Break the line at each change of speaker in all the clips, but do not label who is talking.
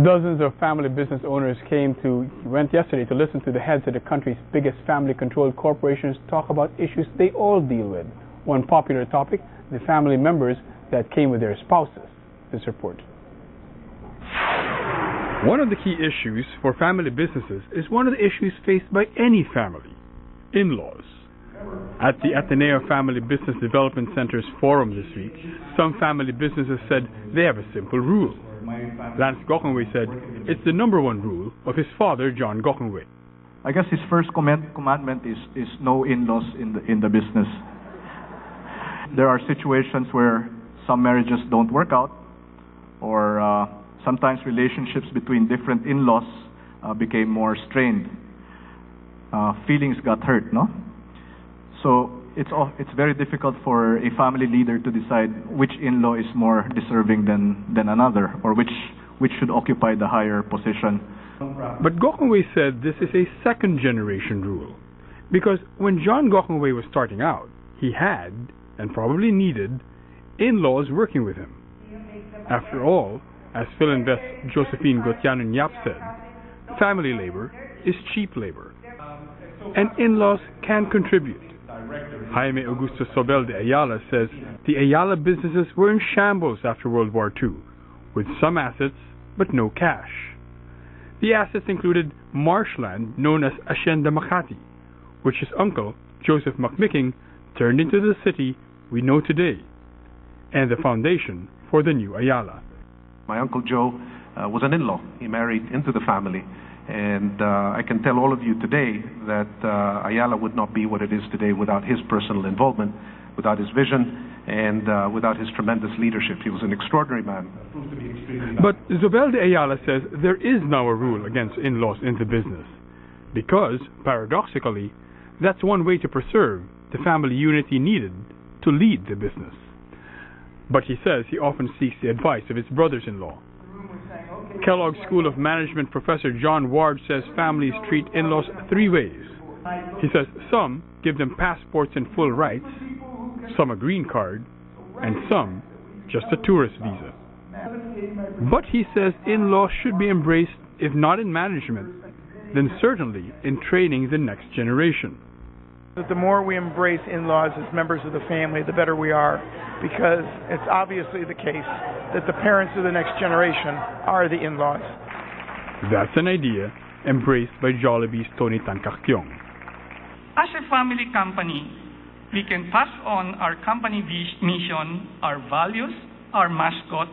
Dozens of family business owners went yesterday to listen to the heads of the country's biggest family-controlled corporations talk about issues they all deal with. One popular topic, the family members that came with their spouses. This report. One of the key issues for family businesses is one of the issues faced by any family, in-laws. At the Ateneo Family Business Development Center's forum this week, some family businesses said they have a simple rule. Lance Gokongwei said it's the number one rule of his father, John Gokongwei.
I guess his first commandment is no in-laws in the business. There are situations where some marriages don't work out, or sometimes relationships between different in-laws became more strained. Feelings got hurt, no? So it's very difficult for a family leader to decide which in-law is more deserving than another, or which should occupy the higher position.
But Gokongwei said this is a second-generation rule, because when John Gokongwei was starting out, he had, and probably needed, in-laws working with him. After all, as Philinvest Josephine Gotiano-Nyap said, family labor is cheap labor, and in-laws can contribute. Jaime Augusto Sobel de Ayala says the Ayala businesses were in shambles after World War II, with some assets but no cash. The assets included marshland known as Hacienda Makati, which his uncle, Joseph McMicking, turned into the city we know today, and the foundation for the new Ayala.
My Uncle Joe was an in-law. He married into the family. And I can tell all of you today that Ayala would not be what it is today without his personal involvement, without his vision, and without his tremendous leadership. He was an extraordinary man.
But Zobel de Ayala says there is now a rule against in-laws in the business, because, paradoxically, that's one way to preserve the family unity needed to lead the business. But he says he often seeks the advice of his brothers-in-law. Kellogg School of Management professor John Ward says families treat in-laws three ways. He says some give them passports and full rights, some a green card, and some just a tourist visa. But he says in-laws should be embraced, if not in management, then certainly in training the next generation.
The more we embrace in-laws as members of the family, the better we are, because it's obviously the case that the parents of the next generation are the in-laws.
That's an idea embraced by Jollibee's Tony Tancactiong.
As a family company, we can pass on our company mission, our values, our mascot,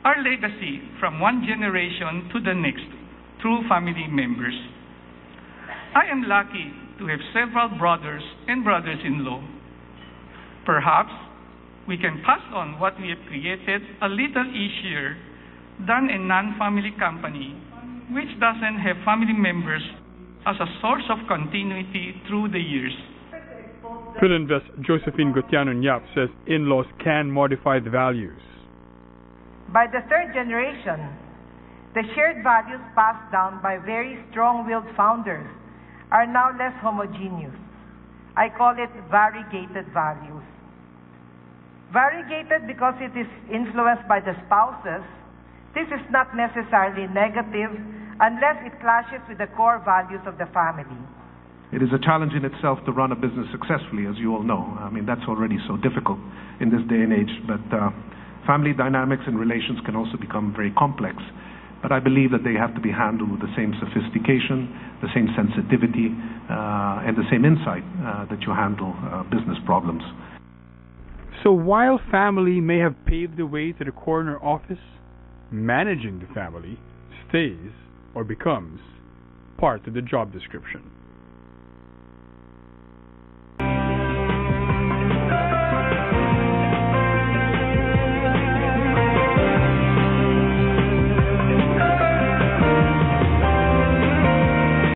our legacy from one generation to the next through family members. I am lucky to have several brothers and brothers-in-law. Perhaps we can pass on what we have created a little easier than a non-family company which doesn't have family members as a source of continuity through the years.
Philinvest Josephine Gotiano-Nyap says in-laws can modify the values.
By the third generation, the shared values passed down by very strong-willed founders are now less homogeneous. I call it variegated values. Variegated because it is influenced by the spouses. This is not necessarily negative unless it clashes with the core values of the family.
It is a challenge in itself to run a business successfully, as you all know. I mean, that's already so difficult in this day and age. But family dynamics and relations can also become very complex. But I believe that they have to be handled with the same sophistication, the same sensitivity, and the same insight that you handle business problems.
So while family may have paved the way to the corner office, managing the family stays or becomes part of the job description.